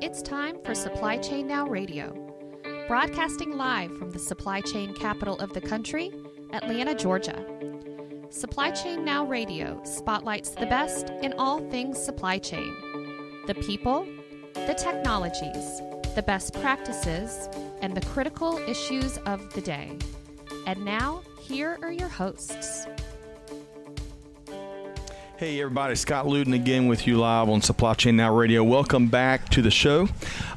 It's time for Supply Chain Now Radio, broadcasting live from the supply chain capital of the country, Atlanta, Georgia. Supply Chain Now Radio spotlights the best in all things supply chain. The people, the technologies, the best practices, and the critical issues of the day. And now, here are your hosts. Hey everybody, Scott Luden again with you live on Supply Chain Now Radio. Welcome back to the show.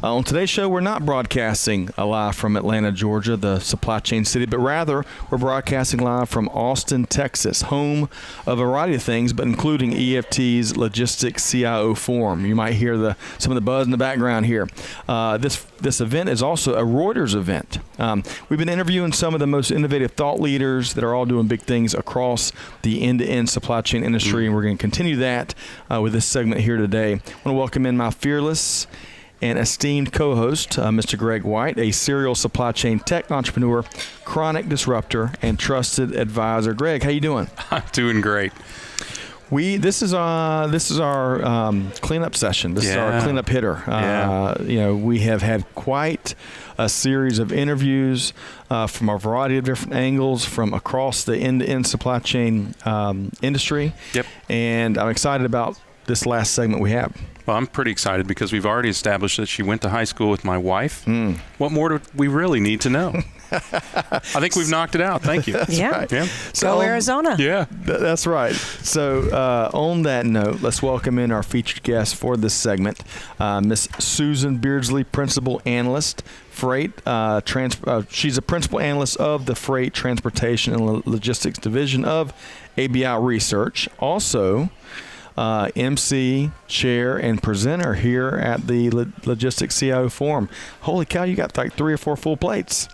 On today's show, we're not broadcasting live from Atlanta, Georgia, the supply chain city, but rather we're broadcasting live from Austin, Texas, home of a variety of things, but including EFT's Logistics CIO Forum. You might hear some of the buzz in the background here. This event is also a Reuters event. We've been interviewing some of the most innovative thought leaders that are all doing big things across the end-to-end supply chain industry, and we're going to continue that with this segment here today. I want to welcome in my fearless and esteemed co-host, Mr. Greg White, a serial supply chain tech entrepreneur, chronic disruptor, and trusted advisor. Greg, how you doing? I'm doing great. This is our cleanup session. This is our cleanup hitter. We have had quite a series of interviews from a variety of different angles from across the end-to-end supply chain industry. Yep. And I'm excited about this last segment we have. Well, I'm pretty excited because we've already established that she went to high school with my wife. What more do we really need to know? I think we've knocked it out. Thank you. Yeah. Right. Yeah. So, go Arizona. Yeah. That's right. So on that note, let's welcome in our featured guest for this segment, Miss Susan Beardslee, Principal Analyst, Freight. She's a Principal Analyst of the Freight, Transportation, and Logistics Division of ABI Research. Also, MC, chair, and presenter here at the Logistics CIO Forum. Holy cow, you got like 3 or 4 full plates.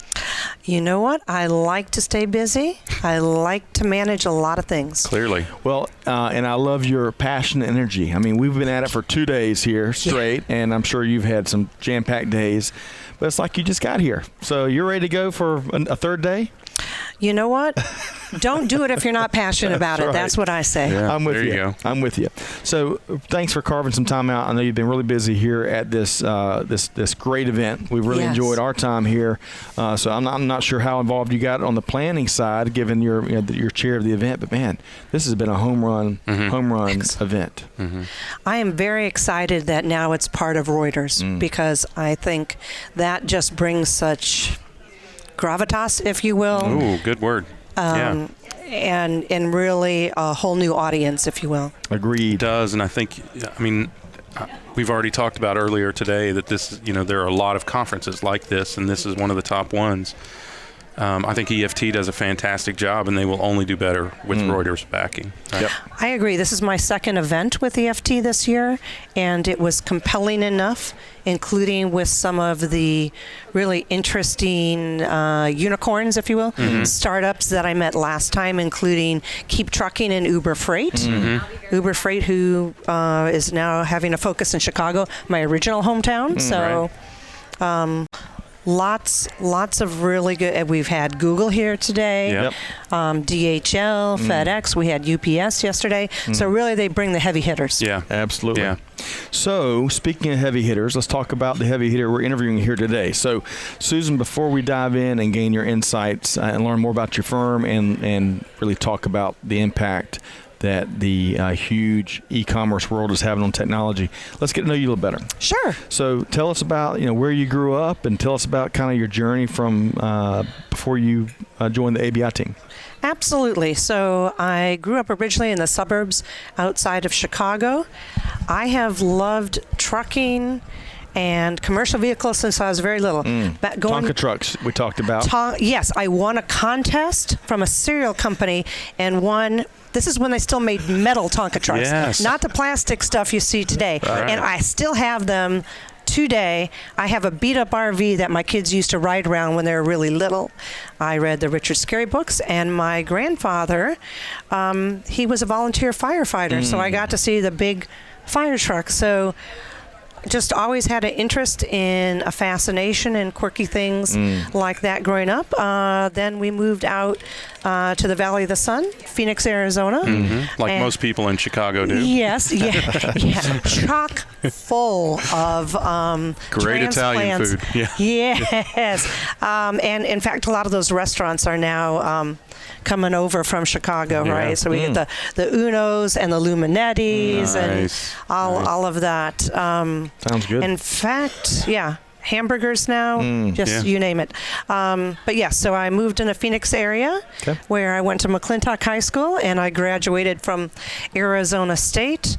You know what? I like to stay busy. I like to manage a lot of things. Clearly. Well, and I love your passion and energy. I mean, we've been at it for 2 days here straight, and I'm sure you've had some jam-packed days, but it's like you just got here. So you're ready to go for a third day? You know what? Don't do it if you're not passionate about it. Right. That's what I say. Yeah, I'm with you. Go. I'm with you. So thanks for carving some time out. I know you've been really busy here at this this great event. We've really enjoyed our time here. So I'm not sure how involved you got on the planning side, given your chair of the event. But man, this has been a home run event. Mm-hmm. I am very excited that now it's part of Reuters because I think that just brings such gravitas, if you will. Ooh, good word. And really a whole new audience, if you will. Agreed. It does, and I think, we've already talked about earlier today that this, there are a lot of conferences like this, and this is one of the top ones. I think EFT does a fantastic job, and they will only do better with Reuters backing. Right? Yep. I agree. This is my second event with EFT this year, and it was compelling enough, including with some of the really interesting unicorns, if you will, startups that I met last time, including Keep Trucking and Uber Freight. Uber Freight, who is now having a focus in Chicago, my original hometown. So. Right. Lots of really good. We've had Google here today, DHL, FedEx. We had UPS yesterday. So really, they bring the heavy hitters. Yeah, absolutely. Yeah. So speaking of heavy hitters, let's talk about the heavy hitter we're interviewing here today. So, Susan, before we dive in and gain your insights and learn more about your firm and really talk about the impact that the huge e-commerce world is having on technology, let's get to know you a little better. Sure. So tell us about where you grew up, and tell us about kind of your journey from before you joined the ABI team. Absolutely. So I grew up originally in the suburbs outside of Chicago. I have loved trucking and commercial vehicles since I was very little. Tonka trucks we talked about. Yes, I won a contest from a cereal company and won. This is when they still made metal Tonka trucks, not the plastic stuff you see today. Right. And I still have them today. I have a beat-up RV that my kids used to ride around when they were really little. I read the Richard Scarry books, and my grandfather, he was a volunteer firefighter, so I got to see the big fire truck. So just always had an interest in a fascination in quirky things like that growing up. Then we moved out to the Valley of the Sun, Phoenix, Arizona. Like most people in Chicago do. Yes, yeah. Chock full of great Italian food. Yeah. Yes. And in fact, a lot of those restaurants are now coming over from Chicago, right? So we get the Unos and the Luminettis and all of that. Sounds good. In fact, hamburgers now, you name it. But yes, so I moved in the Phoenix area where I went to McClintock High School and I graduated from Arizona State.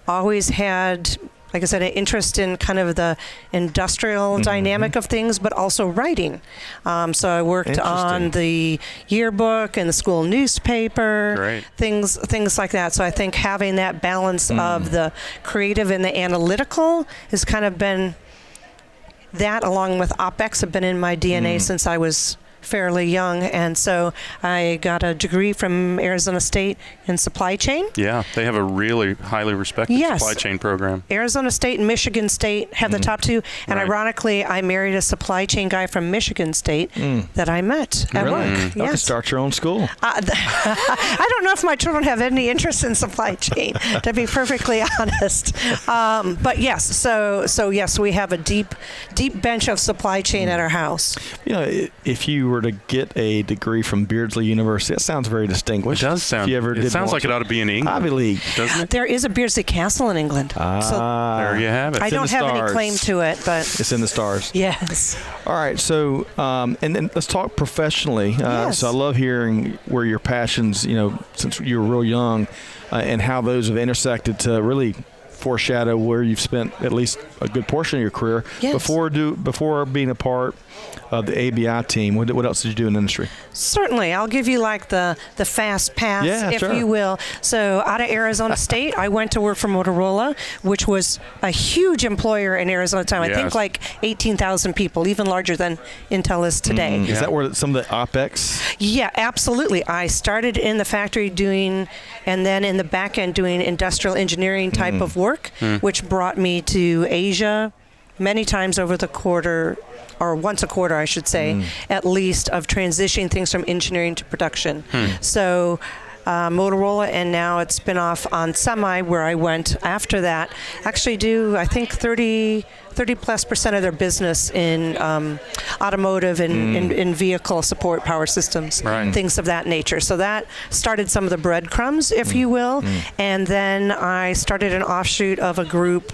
Always had, like I said, an interest in kind of the industrial dynamic of things, but also writing. So I worked on the yearbook and the school newspaper, things like that. So I think having that balance of the creative and the analytical has kind of been, that along with APICS have been in my DNA since I was fairly young, and so I got a degree from Arizona State in supply chain. Yeah, they have a really highly respected supply chain program. Arizona State and Michigan State have the top two, and ironically, I married a supply chain guy from Michigan State that I met at work. You can start your own school. I don't know if my children have any interest in supply chain, to be perfectly honest. But yes, so yes, we have a deep bench of supply chain at our house. You know, if you were to get a degree from Beardslee University, that sounds very distinguished. It does sound. It sounds like it ought to be in England. Ivy League, doesn't it? There is a Beardslee Castle in England. So there you have it. I don't have any claim to it, but it's in the stars. Yes. All right. So, and then let's talk professionally. So I love hearing where your passions, since you were real young, and how those have intersected to really foreshadow where you've spent at least a good portion of your career. Before being a part of the ABI team. What else did you do in the industry? Certainly. I'll give you like the fast pass, if you will. So out of Arizona State, I went to work for Motorola, which was a huge employer in Arizona at the time. I think like 18,000 people, even larger than Intel is today. Is that where some of the APICS? Yeah, absolutely. I started in the factory doing, and then in the back end doing industrial engineering type of work, which brought me to Asia many times over the quarter, or once a quarter, I should say, at least, of transitioning things from engineering to production. So Motorola, and now it's spin off on Semi, where I went after that, actually do, I think, 30+% of their business in automotive and in vehicle support, power systems, things of that nature. So that started some of the breadcrumbs, if you will. And then I started an offshoot of a group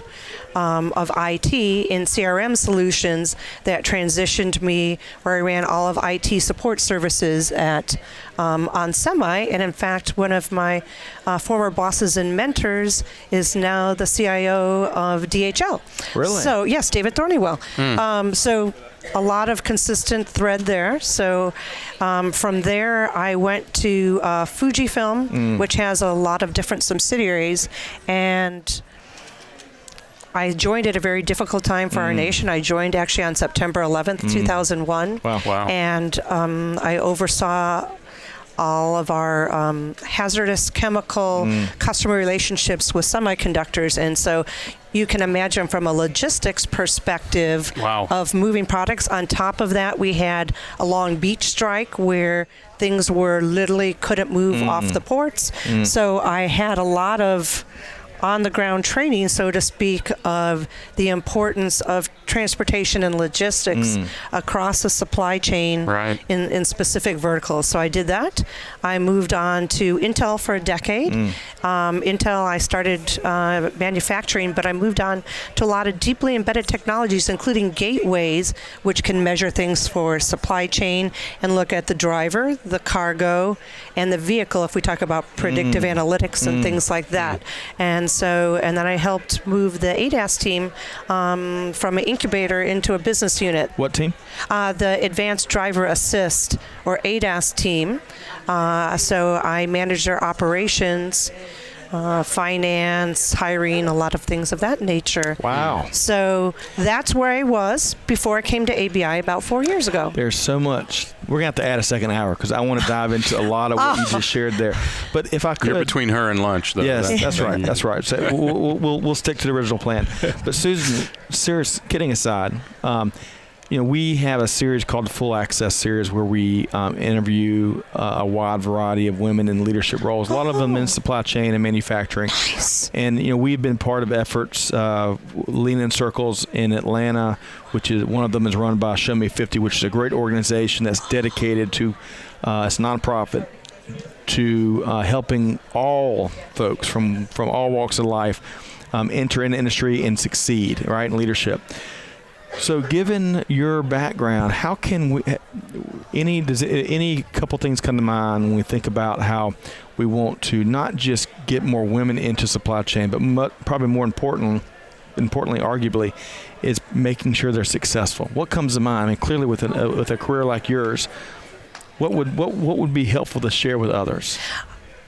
of IT in CRM solutions that transitioned me, where I ran all of IT support services at on Semi. And in fact, one of my former bosses and mentors is now the CIO of DHL. Really? So yes, David Thornywell. So a lot of consistent thread there. So from there, I went to Fujifilm, which has a lot of different subsidiaries, and I joined at a very difficult time for our nation. I joined actually on September 11th, 2001. Wow. And I oversaw all of our hazardous chemical customer relationships with semiconductors. And so you can imagine from a logistics perspective of moving products. On top of that, we had a Long Beach strike where things were literally couldn't move off the ports. So I had a lot of on-the-ground training, so to speak, of the importance of transportation and logistics across the supply chain in specific verticals. So I did that. I moved on to Intel for a decade. Intel, I started manufacturing, but I moved on to a lot of deeply embedded technologies, including gateways, which can measure things for supply chain and look at the driver, the cargo, and the vehicle, if we talk about predictive analytics and things like that. And then I helped move the ADAS team from an incubator into a business unit. What team? The Advanced Driver Assist, or ADAS team. So I managed their operations finance, hiring, a lot of things of that nature. Wow. So that's where I was before I came to ABI about 4 years ago. There's so much. We're going to have to add a second hour because I want to dive into a lot of what you just shared there. But if I could. You're between her and lunch, though. Yes, that's right. That's right. So we'll stick to the original plan. But Susan, serious, kidding aside, we have a series called the Full Access Series where we interview a wide variety of women in leadership roles, a lot of them in supply chain and manufacturing. Nice. And, we've been part of efforts, Lean in Circles in Atlanta, which is one of them is run by Show Me 50, which is a great organization that's dedicated to, it's a nonprofit, to helping all folks from all walks of life enter in the industry and succeed, right, in leadership. So given your background, how can we, does any couple things come to mind when we think about how we want to not just get more women into supply chain, but probably more importantly, arguably, is making sure they're successful? What comes to mind? I mean, clearly with a career like yours, what would be helpful to share with others?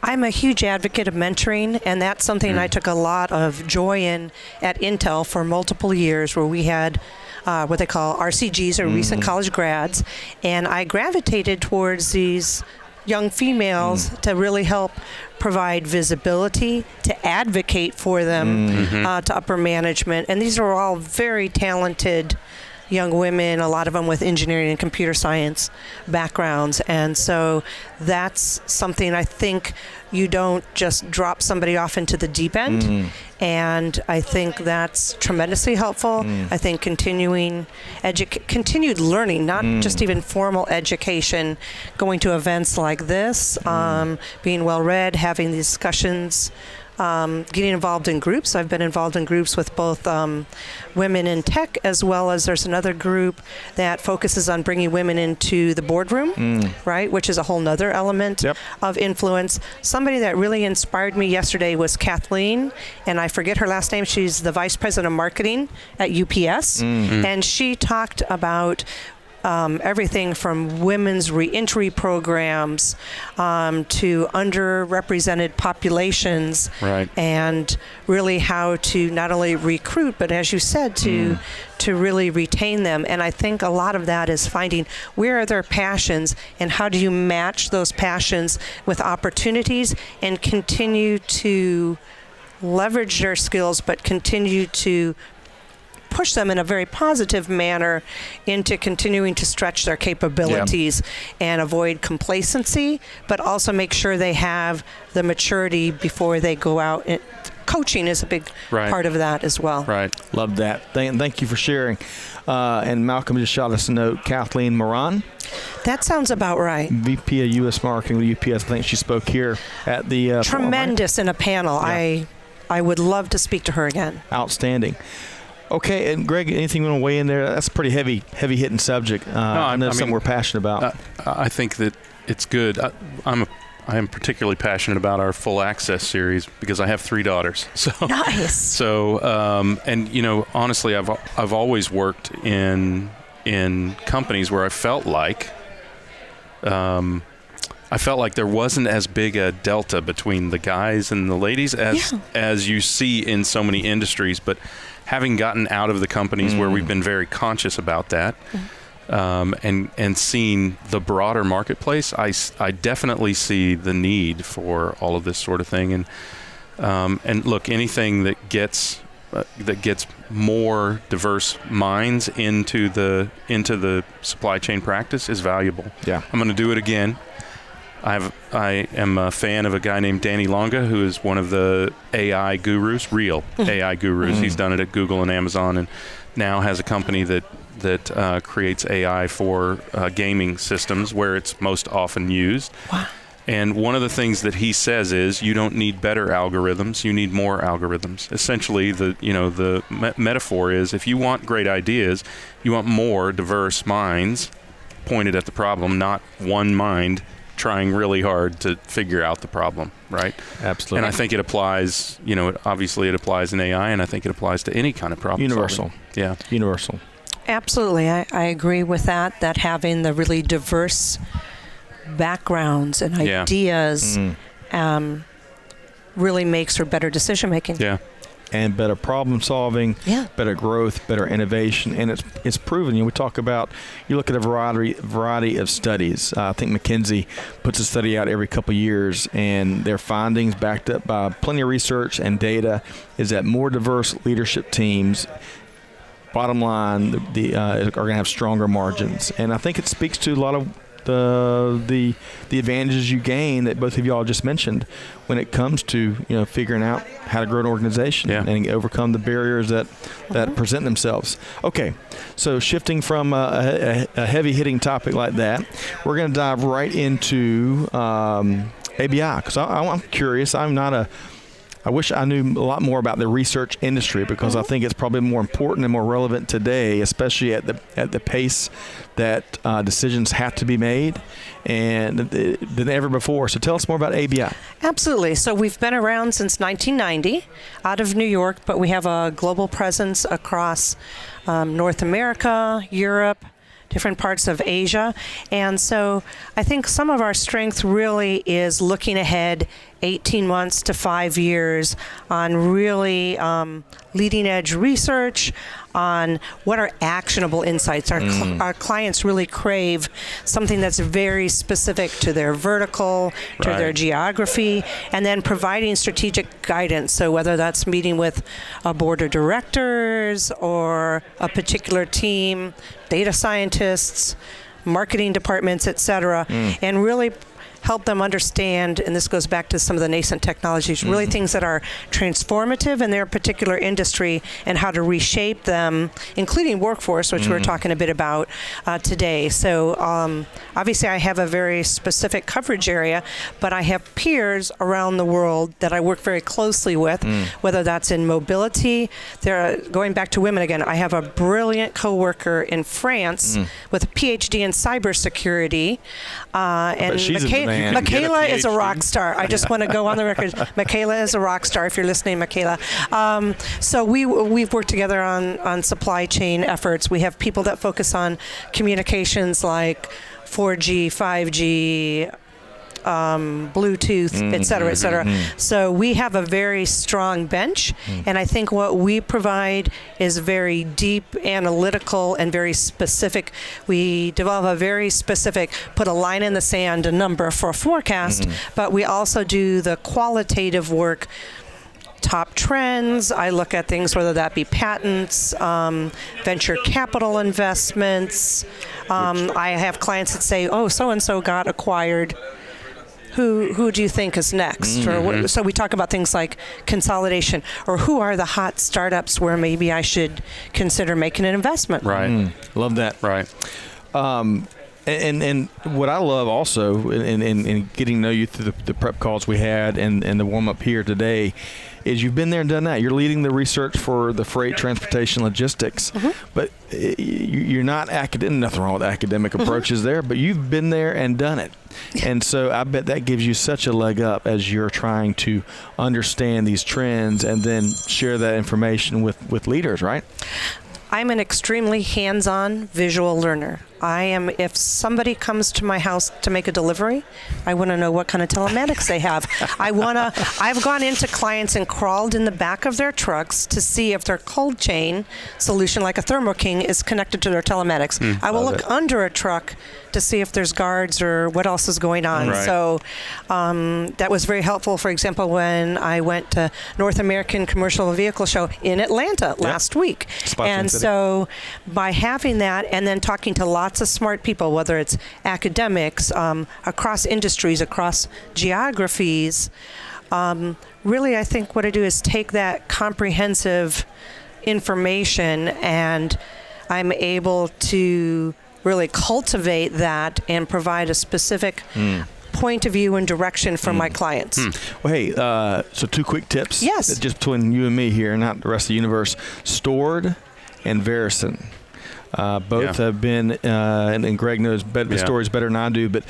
I'm a huge advocate of mentoring, and that's something I took a lot of joy in at Intel for multiple years, where we had what they call RCGs, or recent college grads, and I gravitated towards these young females to really help provide visibility, to advocate for them to upper management. And these are all very talented young women, a lot of them with engineering and computer science backgrounds. And so that's something I think you don't just drop somebody off into the deep end. And I think that's tremendously helpful. I think continued learning, not just even formal education, going to events like this, being well read, having these discussions, getting involved in groups. I've been involved in groups with both women in tech, as well as there's another group that focuses on bringing women into the boardroom, right, which is a whole nother element of influence. Somebody that really inspired me yesterday was Kathleen, and I forget her last name. She's the Vice President of Marketing at UPS, and she talked about everything from women's reentry programs to underrepresented populations, and really how to not only recruit, but as you said, to really retain them. And I think a lot of that is finding where are their passions and how do you match those passions with opportunities and continue to leverage their skills, but continue to push them in a very positive manner into continuing to stretch their capabilities and avoid complacency, but also make sure they have the maturity before they go out. Coaching is a big part of that as well. Right. Love that. Thank you for sharing. And Malcolm just shot us a note. Kathleen Moran. That sounds about right. VP of U.S. Marketing with UPS. I think she spoke here at the tremendous forum, right? In a panel. Yeah. I would love to speak to her again. Outstanding. Okay, and Greg, anything you want to weigh in there? That's a pretty heavy-hitting subject. I know something we're passionate about. I think that it's good. I am particularly passionate about our Full Access series because I have 3 daughters. So nice. So, and honestly, I've always worked in companies where I felt like there wasn't as big a delta between the guys and the ladies as you see in so many industries, but having gotten out of the companies where we've been very conscious about that, and seeing the broader marketplace, I definitely see the need for all of this sort of thing. And look, anything that gets more diverse minds into the supply chain practice is valuable. Yeah, I'm going to do it again. I am a fan of a guy named Danny Longa, who is one of the AI gurus, real AI gurus. He's done it at Google and Amazon, and now has a company that creates AI for gaming systems where it's most often used. Wow. And one of the things that he says is you don't need better algorithms, you need more algorithms. Essentially, the metaphor is if you want great ideas, you want more diverse minds pointed at the problem, not one mind trying really hard to figure out the problem, right? Absolutely. And I think it applies, obviously it applies in AI, and I think it applies to any kind of problem. Universal. solving. Yeah. Universal. Absolutely. I agree with that having the really diverse backgrounds and ideas really makes for better decision making. Yeah. And better problem solving, better growth, better innovation, and it's proven. We talk about, you look at a variety of studies. I think McKinsey puts a study out every couple of years, and their findings, backed up by plenty of research and data, is that more diverse leadership teams, bottom line, are going to have stronger margins. And I think it speaks to a lot of the advantages you gain that both of y'all just mentioned when it comes to figuring out how to grow an organization and overcome the barriers that present themselves. Okay, so shifting from a heavy hitting topic like that, we're going to dive right into ABI, because I'm curious. I wish I knew a lot more about the research industry, because I think it's probably more important and more relevant today, especially at the pace that decisions have to be made and than ever before. So tell us more about ABI. Absolutely. So we've been around since 1990 out of New York, but we have a global presence across North America, Europe, different parts of Asia. And so I think some of our strength really is looking ahead 18 months to 5 years on really leading edge research on what are actionable insights. Our clients really crave something that's very specific to their vertical, to their geography, and then providing strategic guidance. So whether that's meeting with a board of directors or a particular team, data scientists, marketing departments, et cetera, and really help them understand, and this goes back to some of the nascent technologies, really things that are transformative in their particular industry and how to reshape them, including workforce, which we're talking a bit about today. So obviously I have a very specific coverage area, but I have peers around the world that I work very closely with, whether that's in mobility. Going back to women again, I have a brilliant coworker in France with a PhD in cybersecurity, and Michaela is a rock star. I just want to go on the record. Michaela is a rock star, if you're listening, Michaela. So we've worked together on supply chain efforts. We have people that focus on communications like 4G, 5G, Bluetooth, et cetera, et cetera. So we have a very strong bench, and I think what we provide is very deep, analytical, and very specific. We develop a very specific, put a line in the sand, a number for a forecast, but we also do the qualitative work. Top trends. I look at things, whether that be patents, venture capital investments. I have clients that say, oh, so-and-so got acquired. Who do you think is next? Or so we talk about things like consolidation, or who are the hot startups where maybe I should consider making an investment. Right. Love that. Right. And what I love also in getting to know you through the prep calls we had and the warm up here today is you've been there and done that. You're leading the research for the freight, transportation, logistics, but you're not academic. Nothing wrong with academic approaches there, but you've been there and done it. And so I bet that gives you such a leg up as you're trying to understand these trends and then share that information with leaders, right? I'm an extremely hands-on visual learner. If somebody comes to my house to make a delivery, I want to know what kind of telematics they have. I've gone into clients and crawled in the back of their trucks to see if their cold chain solution, like a Thermo King, is connected to their telematics. I will look under a truck to see if there's guards or what else is going on. Right. So that was very helpful, for example, when I went to North American Commercial Vehicle Show in Atlanta last week. And so by having that and then talking to lots of smart people, whether it's academics, across industries, across geographies, really I think what I do is take that comprehensive information and I'm able to really cultivate that and provide a specific point of view and direction for my clients. Well, hey, so 2 quick tips. Yes. Just between you and me here, not the rest of the universe. Stored and Verison. Both have been, and Greg knows the stories better than I do, but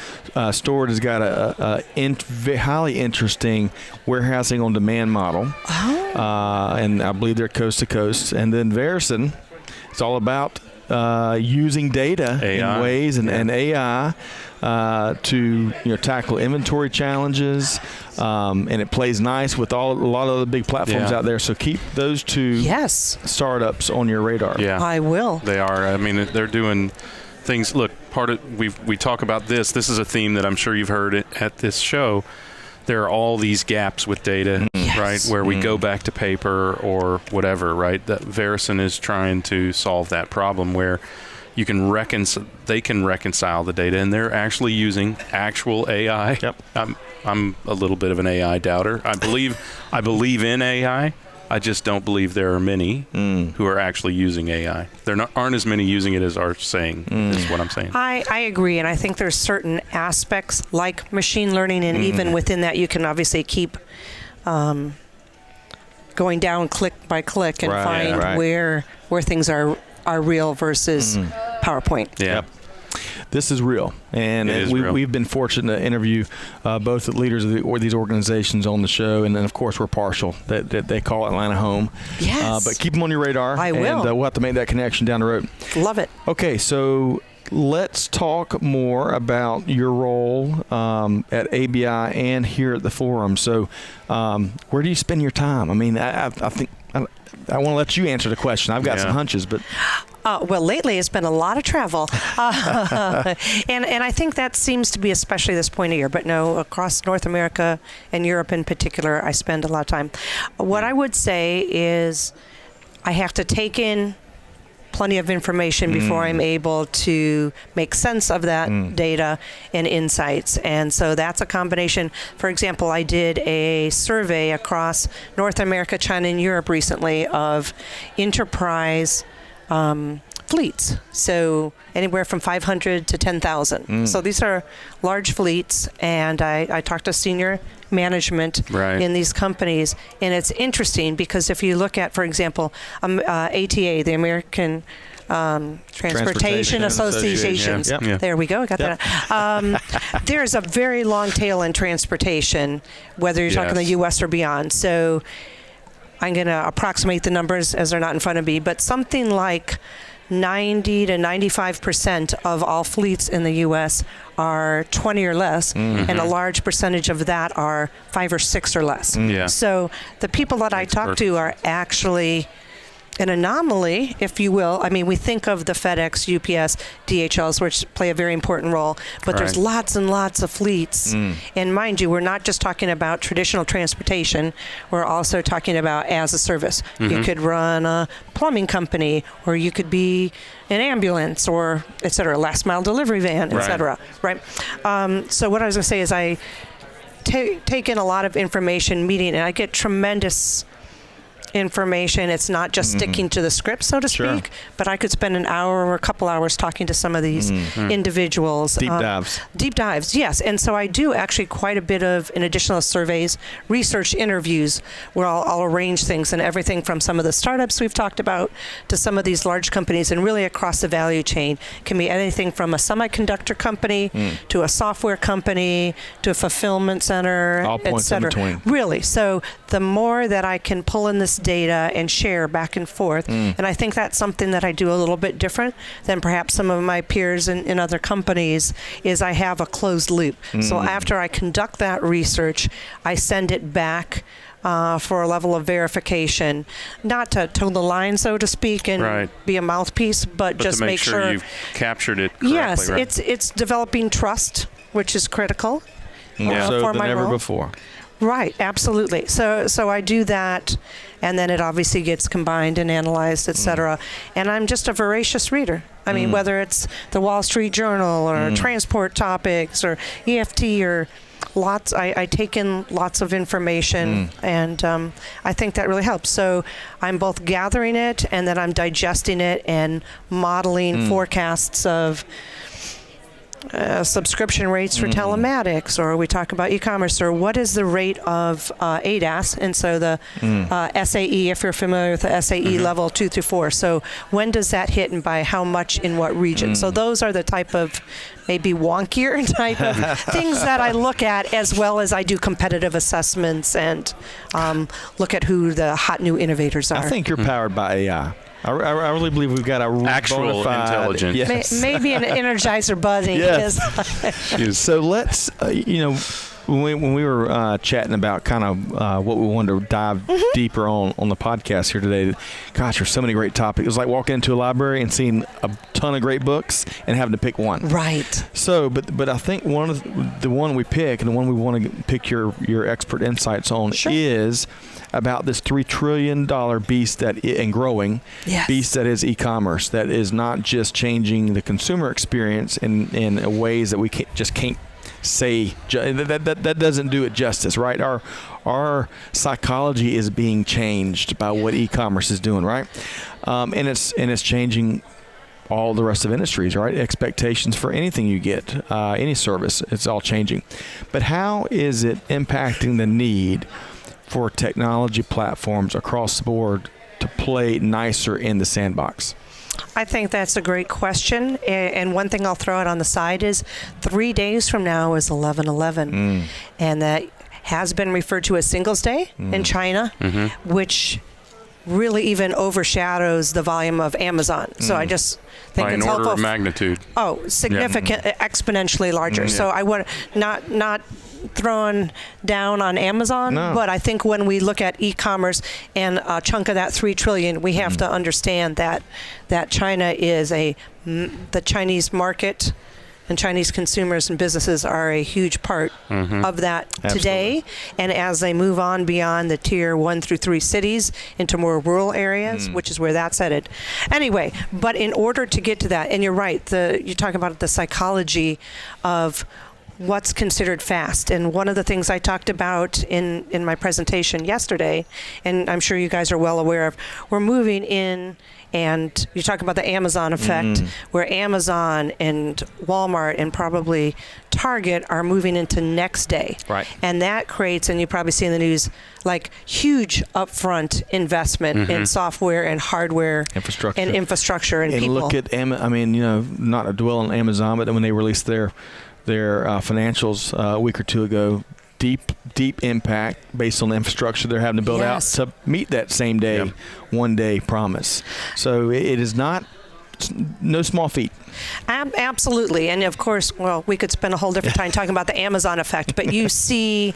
Stored has got a highly interesting warehousing on demand model. And I believe they're coast to coast. And then Verison, it's all about using data AI. in ways and AI to tackle inventory challenges, and it plays nice with a lot of the big platforms out there. So keep those two startups on your radar. Yeah, I will. They are. I mean, they're doing things. Look, we talk about this. This is a theme that I'm sure you've heard at this show. There are all these gaps with data, right, where we go back to paper or whatever, right? That Verison is trying to solve that problem where you can they can reconcile the data, and they're actually using actual AI. Yep. I'm a little bit of an AI doubter. I believe in AI. I just don't believe there are many who are actually using AI. There aren't as many using it as are saying, is what I'm saying. I agree, and I think there's certain aspects like machine learning, and even within that you can obviously keep going down click by click and find where things are real versus PowerPoint. Yeah. Yep. This is real, and we've been fortunate to interview both the leaders of these organizations on the show, and then of course we're partial that they call Atlanta home. Yes. But keep them on your radar. I will. And we'll have to make that connection down the road. Love it. Okay, so let's talk more about your role at ABI and here at the forum. So where do you spend your time? I mean, I think I want to let you answer the question. I've got some hunches, but... Well, lately it's been a lot of travel, and I think that seems to be especially this point of year. But no, across North America and Europe in particular, I spend a lot of time. What I would say is I have to take in plenty of information before I'm able to make sense of that data and insights. And so that's a combination. For example, I did a survey across North America, China, and Europe recently of enterprise fleets, so anywhere from 500 to 10,000. So these are large fleets, and I talked to senior management in these companies, and it's interesting because if you look at, for example, ATA, the American Transportation Associations. There we go. I got that. There's a very long tail in transportation, whether you're talking the U.S. or beyond. So I'm going to approximate the numbers as they're not in front of me, but something like 90 to 95% of all fleets in the U.S. are 20 or less, and a large percentage of that are 5 or 6 or less. So the people that I talk to are actually an anomaly, if you will. I mean, we think of the FedEx, UPS, DHLs, which play a very important role, but there's lots and lots of fleets. And mind you, we're not just talking about traditional transportation. We're also talking about as a service. You could run a plumbing company, or you could be an ambulance, or et cetera, last mile delivery van, et cetera, right? So what I was going to say is I take in a lot of information, meeting, and I get tremendous information. It's not just sticking to the script, so to speak, but I could spend an hour or a couple hours talking to some of these individuals. Deep dives, yes. And so I do actually quite a bit of, in additional surveys, research interviews where I'll arrange things, and everything from some of the startups we've talked about to some of these large companies, and really across the value chain. It can be anything from a semiconductor company to a software company to a fulfillment center, et cetera. Really. So the more that I can pull in this data and share back and forth, and I think that's something that I do a little bit different than perhaps some of my peers in other companies, is I have a closed loop. So after I conduct that research, I send it back for a level of verification, not to toe the line, so to speak, and be a mouthpiece, but just to make sure you've captured it correctly. Yes, it's developing trust, which is critical for my role. Before. Right, absolutely. So I do that, and then it obviously gets combined and analyzed, et cetera. And I'm just a voracious reader. I mean, whether it's the Wall Street Journal or Transport Topics or EFT or lots, I take in lots of information, and I think that really helps. So I'm both gathering it, and then I'm digesting it and modeling forecasts of subscription rates for telematics, or we talk about e-commerce, or what is the rate of ADAS, and so the SAE, if you're familiar with the SAE level 2 through 4. So when does that hit, and by how much in what region? So those are the type of maybe wonkier type of things that I look at, as well as I do competitive assessments and look at who the hot new innovators are. I think you're powered by AI. I really believe we've got a actual intelligence. Yes. Maybe an Energizer Bunny. Yes. So let's, when we were chatting about kind of what we wanted to dive deeper on the podcast here today, gosh, there's so many great topics. It was like walking into a library and seeing a ton of great books and having to pick one. Right. So, but I think the one we pick and the one we want to pick your expert insights on is about this $3 trillion beast and growing beast that is e-commerce, that is not just changing the consumer experience in ways that we can't say that doesn't do it justice, right? Our psychology is being changed by what e-commerce is doing, right? And it's changing all the rest of industries, right? Expectations for anything you get, any service, it's all changing. But how is it impacting the need for technology platforms across the board to play nicer in the sandbox? I think that's a great question. And one thing I'll throw out on the side is 3 days from now is 11/11. And that has been referred to as Singles Day in China, which really even overshadows the volume of Amazon. So I just think by it's an order helpful. of magnitude. Oh, significant, exponentially larger. So I want not throwing down on Amazon, but I think when we look at e-commerce and a chunk of that $3 trillion, we have to understand that China is the Chinese market and Chinese consumers and businesses are a huge part of that today. And as they move on beyond the tier 1 through 3 cities into more rural areas, which is where that's headed. Anyway, but in order to get to that, and you're right, you're talking about the psychology of what's considered fast. And one of the things I talked about in my presentation yesterday, and I'm sure you guys are well aware of, we're moving in, and you talk about the Amazon effect, where Amazon and Walmart and probably Target are moving into next day. Right. And that creates, and you probably see in the news, like huge upfront investment in software and hardware infrastructure and people. Look at, not to dwell on Amazon, but when they released their financials a week or two ago, deep impact based on the infrastructure they're having to build out to meet that same day, 1 day promise. So it is no small feat. Absolutely. And of course, well, we could spend a whole different time talking about the Amazon effect, but you see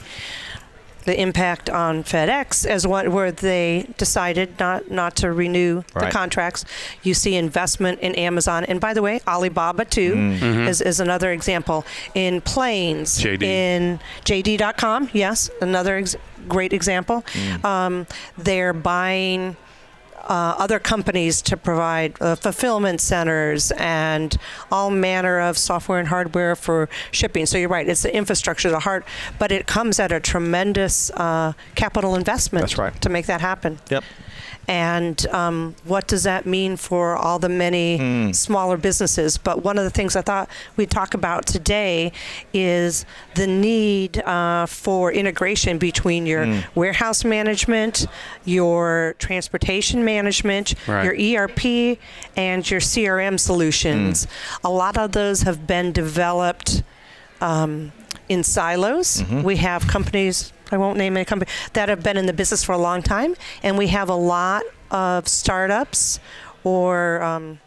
the impact on FedEx as where they decided not to renew the contracts. You see investment in Amazon, and by the way, Alibaba too is another example. In planes, in JD.com, yes, another great example. They're buying other companies to provide fulfillment centers and all manner of software and hardware for shipping. So you're right, it's the infrastructure, the heart, but it comes at a tremendous capital investment to make that happen. Yep. And what does that mean for all the many smaller businesses? But one of the things I thought we'd talk about today is the need for integration between your warehouse management, your transportation management, your ERP, and your CRM solutions. A lot of those have been developed in silos. We have companies, I won't name any company, that have been in the business for a long time, and we have a lot of startups or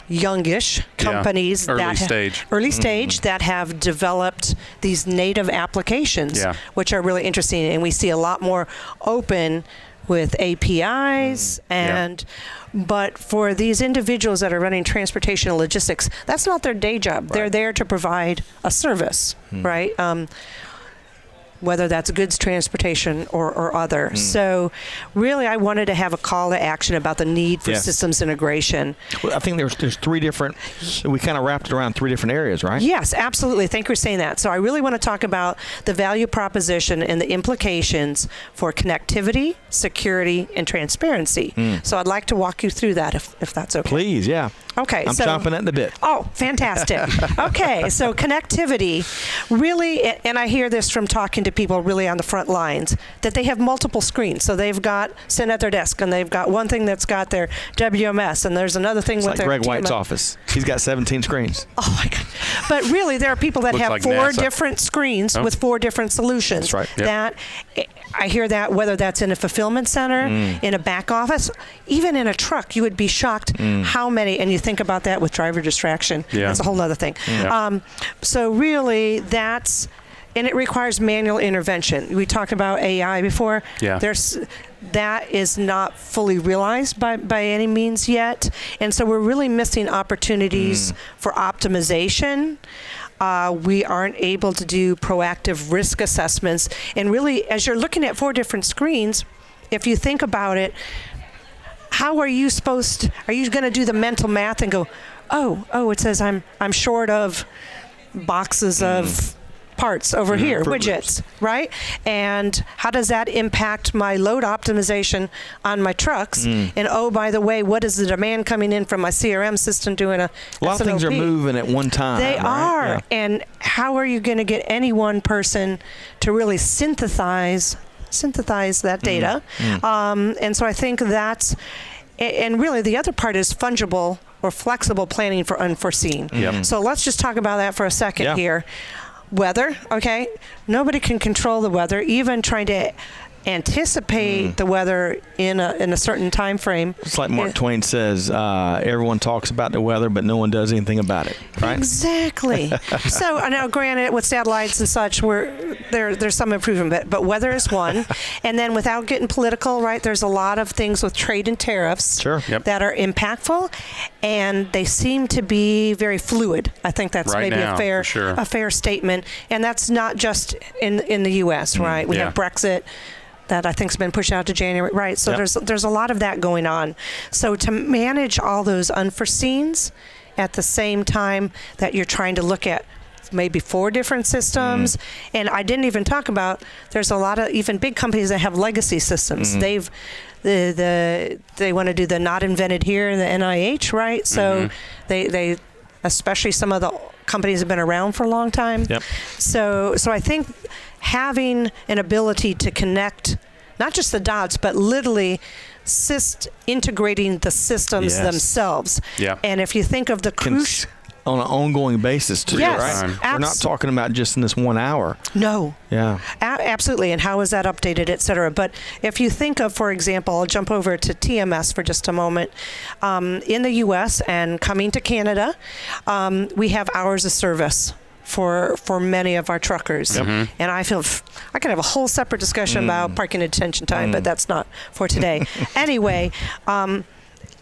youngish companies early stage that have developed these native applications, which are really interesting, and we see a lot more open with APIs but for these individuals that are running transportation and logistics, that's not their day job. They're there to provide a service, right? Whether that's goods transportation or other. So really I wanted to have a call to action about the need for systems integration. Well, I think there's three different, we kind of wrapped it around three different areas, right? Yes, absolutely. Thank you for saying that. So I really want to talk about the value proposition and the implications for connectivity, security, and transparency. So I'd like to walk you through that if that's okay. Please, yeah. Okay. I'm chomping at the bit. Oh, fantastic. Okay, so connectivity, really, and I hear this from talking to people really on the front lines, that they have multiple screens. So they've got, sitting at their desk, and they've got one thing that's got their WMS, and there's another thing with like their Greg TMS. White's office. He's got 17 screens. Oh, my God. But really, there are people that Looks have like 4 NASA. different screens with 4 different solutions. That's right. Yep. That I hear that whether that's in a fulfillment center, in a back office, even in a truck, you would be shocked how many. And you think about that with driver distraction. Yeah. That's a whole other thing. Yeah. So really, that's. And it requires manual intervention. We talked about AI before. Yeah. That is not fully realized by any means yet. And so we're really missing opportunities for optimization. We aren't able to do proactive risk assessments. And really, as you're looking at 4 different screens, if you think about it, how are you going to do the mental math and go, oh, it says I'm short of boxes of parts over here, widgets, right? And how does that impact my load optimization on my trucks? And oh, by the way, what is the demand coming in from my CRM system doing a lot of things are SNOP? moving at one time. They right? are. Yeah. And how are you going to get any one person to really synthesize that data? And so I think that's, and really the other part is fungible or flexible planning for unforeseen. So let's just talk about that for a second here. Weather, okay? Nobody can control the weather. Even trying to anticipate the weather in a certain time frame. It's like Mark Twain says, everyone talks about the weather, but no one does anything about it, right? Exactly. So I know, granted, with satellites and such, there's some improvement, but weather is one. And then without getting political, right, there's a lot of things with trade and tariffs that are impactful, and they seem to be very fluid. I think that's right maybe now, a fair statement. And that's not just in the U.S., right? We have Brexit that I think has been pushed out to January, right? So there's a lot of that going on. So to manage all those unforeseens at the same time that you're trying to look at maybe 4 different systems, and I didn't even talk about, there's a lot of even big companies that have legacy systems. They want to do the not invented here in the NIH, right? So they especially some of the companies have been around for a long time. So I think having an ability to connect not just the dots, but literally integrating the systems themselves. And if you think of the crucial on an ongoing basis too, right? We're not talking about just in this 1 hour. No. Yeah. Absolutely. And how is that updated, et cetera? But if you think of, for example, I'll jump over to TMS for just a moment. In the U.S. and coming to Canada, we have hours of service for many of our truckers. And I feel I could have a whole separate discussion about parking and detention time, but that's not for today. Anyway,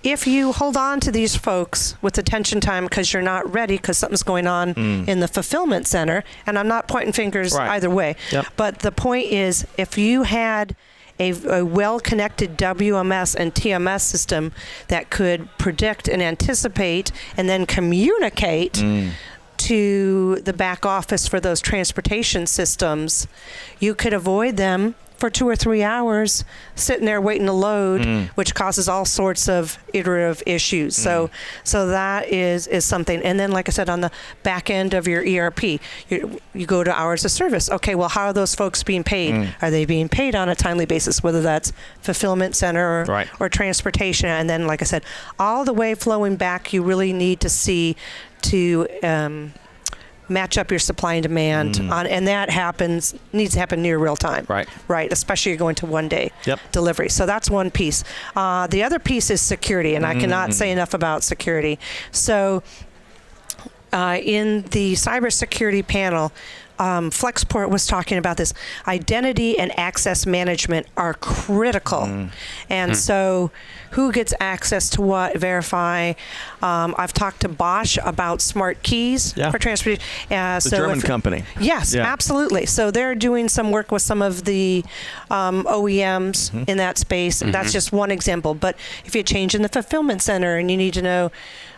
if you hold on to these folks with detention time because you're not ready because something's going on in the fulfillment center, and I'm not pointing fingers either way, but the point is if you had a well-connected WMS and TMS system that could predict and anticipate and then communicate to the back office for those transportation systems, you could avoid them for 2 or 3 hours sitting there waiting to load, which causes all sorts of iterative issues. So that is something. And then, like I said, on the back end of your ERP, you go to hours of service. Okay, well, how are those folks being paid? Are they being paid on a timely basis, whether that's fulfillment center or transportation? And then, like I said, all the way flowing back, you really need to see to match up your supply and demand and that needs to happen near real time, right, especially you're going to 1 day delivery. So that's one piece. The other piece is security, and I cannot say enough about security. So in the cybersecurity panel, Flexport was talking about this. Identity and access management are critical. And so who gets access to what, verify. I've talked to Bosch about smart keys for transportation. The German company. Yes, absolutely. So they're doing some work with some of the OEMs in that space. That's just one example. But if you change in the fulfillment center and you need to know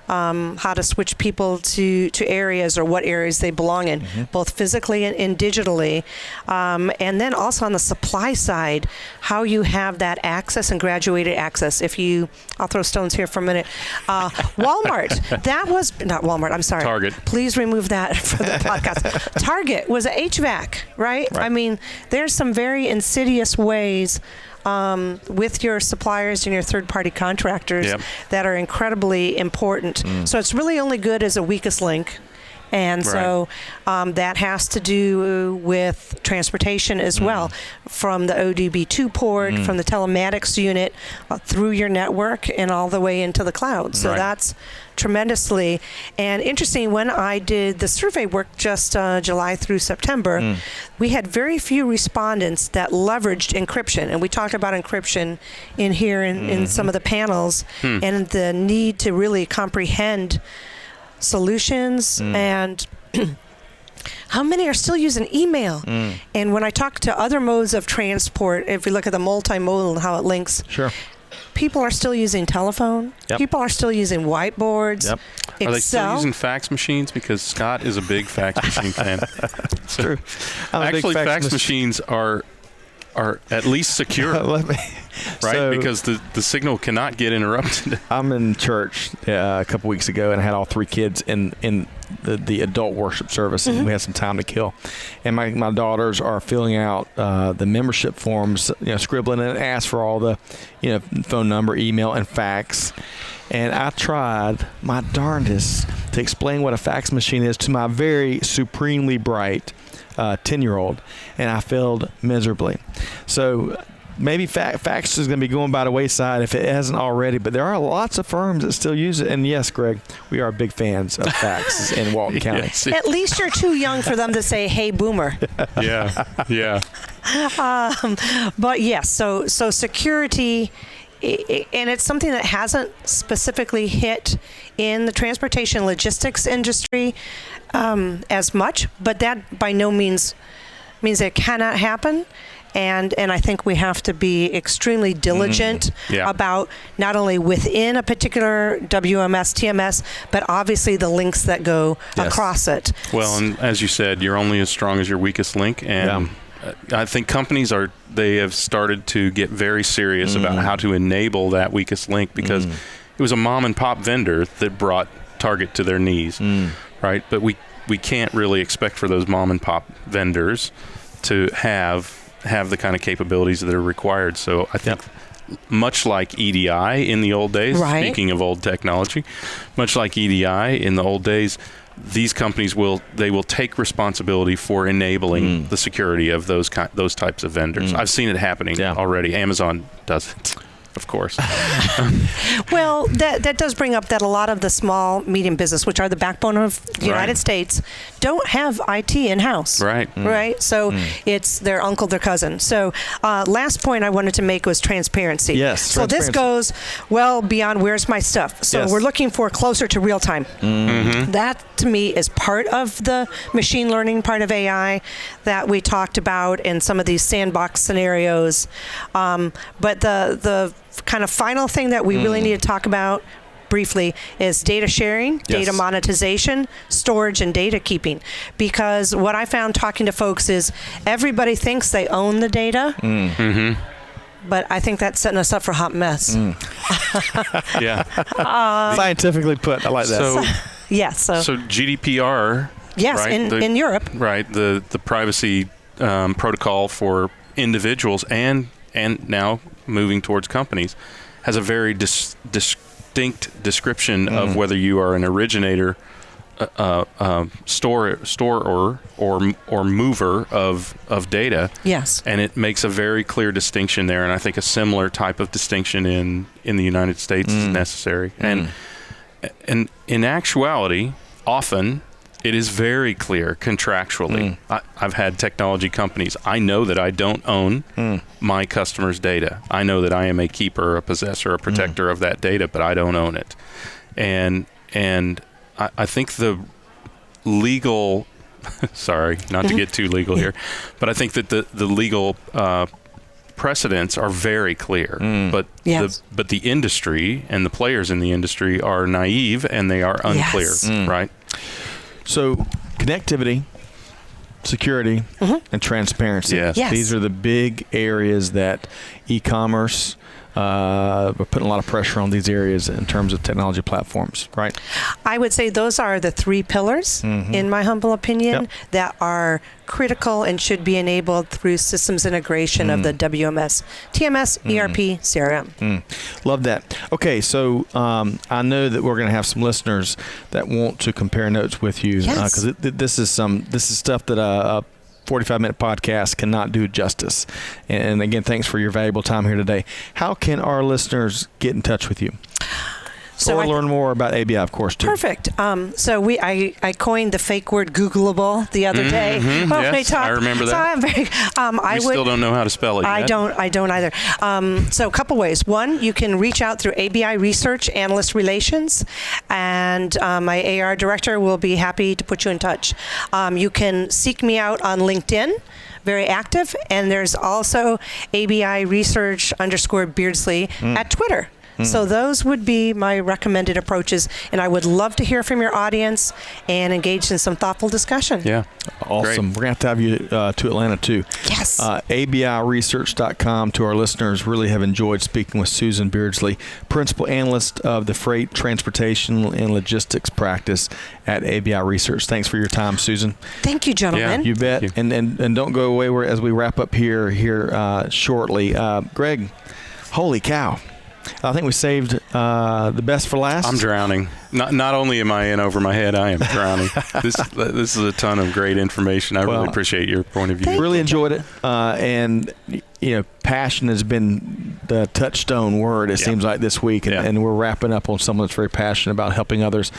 how to switch people to areas or what areas they belong in, both physically and digitally. And then also on the supply side, how you have that access and graduated access. I'll throw stones here for a minute. Walmart, that was, not Walmart, I'm sorry. Target. Please remove that from the podcast. Target was a HVAC, right? I mean, there's some very insidious ways with your suppliers and your third-party contractors that are incredibly important. So it's really only good as a weakest link. And so that has to do with transportation as well, from the ODB2 port, from the telematics unit, through your network and all the way into the cloud. So that's tremendously. And interesting, when I did the survey work just July through September, we had very few respondents that leveraged encryption. And we talked about encryption in here in some of the panels, and the need to really comprehend solutions and how many are still using email. And when I talk to other modes of transport, if we look at the multimodal and how it links, people are still using telephone. People are still using whiteboards. Excel. Are they still using fax machines? Because Scott is a big fax machine fan. It's true. Actually, fax machines are at least secure. Because the signal cannot get interrupted. I'm in church a couple weeks ago, and I had all 3 kids in the adult worship service, and we had some time to kill. And my daughters are filling out the membership forms, scribbling and ask for all the, phone number, email, and fax. And I tried my darndest to explain what a fax machine is to my very supremely bright 10-year-old, and I failed miserably. So maybe fax is going to be going by the wayside if it hasn't already, but there are lots of firms that still use it. And yes, Greg, we are big fans of fax in Walton County. Yes. At least you're too young for them to say, "Hey, boomer." Yeah. But yes, so security, and it's something that hasn't specifically hit in the transportation logistics industry as much, but that by no means means it cannot happen. And I think we have to be extremely diligent about not only within a particular WMS, TMS, but obviously the links that go across it. Well, and as you said, you're only as strong as your weakest link. And I think companies they have started to get very serious about how to enable that weakest link, because it was a mom and pop vendor that brought Target to their knees, right? But we can't really expect for those mom and pop vendors to have the kind of capabilities that are required. So I think much like EDI in the old days, speaking of old technology, much like EDI in the old days, these companies will take responsibility for enabling the security of those types of vendors. I've seen it happening already. Amazon does it. Of course. Well, that does bring up that a lot of the small, medium business, which are the backbone of the United States, don't have IT in-house. Right? So it's their uncle, their cousin. So last point I wanted to make was transparency. Yes. So this goes well beyond where's my stuff. So we're looking for closer to real time. That, to me, is part of the machine learning part of AI that we talked about in some of these sandbox scenarios. But the kind of final thing that we really need to talk about briefly is data sharing, data monetization, storage, and data keeping. Because what I found talking to folks is everybody thinks they own the data, but I think that's setting us up for a hot mess. Scientifically put, I like that. So GDPR. Yes, in Europe. Right, the privacy protocol for individuals and now moving towards companies has a very distinct description of whether you are an originator, storer or mover of data. Yes. And it makes a very clear distinction there, and I think a similar type of distinction in the United States is necessary. And in actuality, often it is very clear contractually. I've had technology companies. I know that I don't own my customers' data. I know that I am a keeper, a possessor, a protector of that data, but I don't own it. And I think the legal, sorry, not to get too legal here, but I think that the legal precedents are very clear. But the industry and the players in the industry are naive and they are unclear, right? So connectivity, security, and transparency. Yes. These are the big areas that e-commerce we're putting a lot of pressure on these areas in terms of technology platforms, right? I would say those are the three pillars, in my humble opinion, that are critical and should be enabled through systems integration of the WMS, TMS, ERP, CRM. Love that. Okay, so I know that we're going to have some listeners that want to compare notes with you, because this is stuff that a 45-minute podcast cannot do justice. And again, thanks for your valuable time here today. How can our listeners get in touch with you? Or learn more about ABI, of course, too. Perfect. So I coined the fake word Googleable the other day. Yes, I remember that. So I'm very. I still don't know how to spell it yet. I don't either. So a couple ways. One, you can reach out through ABI Research Analyst Relations, and my AR director will be happy to put you in touch. You can seek me out on LinkedIn. Very active, and there's also ABI Research _Beardslee at Twitter. So those would be my recommended approaches, and I would love to hear from your audience and engage in some thoughtful discussion. Yeah. Awesome. Great. We're going to have you to Atlanta, too. Yes. ABIResearch.com. To our listeners, really have enjoyed speaking with Susan Beardslee, Principal Analyst of the Freight, Transportation, and Logistics Practice at ABI Research. Thanks for your time, Susan. Thanь you, gentlemen. Yeah, you bet. You. And don't go away as we wrap up here shortly. Greg, holy cow. I think we saved the best for last. I'm drowning. Not only am I in over my head, I am drowning. This is a ton of great information. I really appreciate your point of view. Really enjoyed it. And, passion has been the touchstone word, it seems like, this week. And we're wrapping up on someone that's very passionate about helping others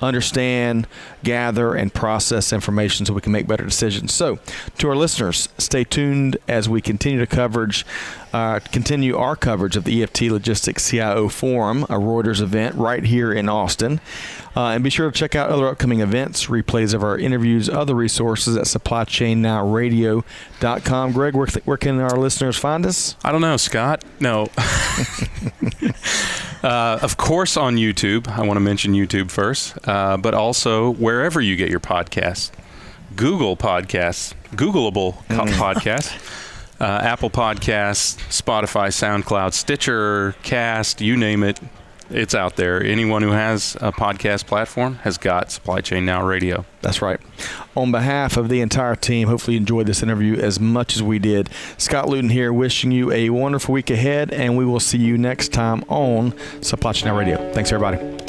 understand, gather, and process information so we can make better decisions. So, to our listeners, stay tuned as we continue our coverage of the EFT Logistics CIO Forum, a Reuters event right here in Austin. And be sure to check out other upcoming events, replays of our interviews, other resources at supplychainnowradio.com. Greg, where can our listeners find us? I don't know, Scott. No. Of course on YouTube. I want to mention YouTube first, but also wherever you get your podcasts. Google Podcasts, Googleable Podcasts, Apple Podcasts, Spotify, SoundCloud, Stitcher, Cast, you name it. It's out there. Anyone who has a podcast platform has got Supply Chain Now Radio. That's right. On behalf of the entire team, hopefully you enjoyed this interview as much as we did. Scott Luton here, wishing you a wonderful week ahead, and we will see you next time on Supply Chain Now Radio. Thanks, everybody.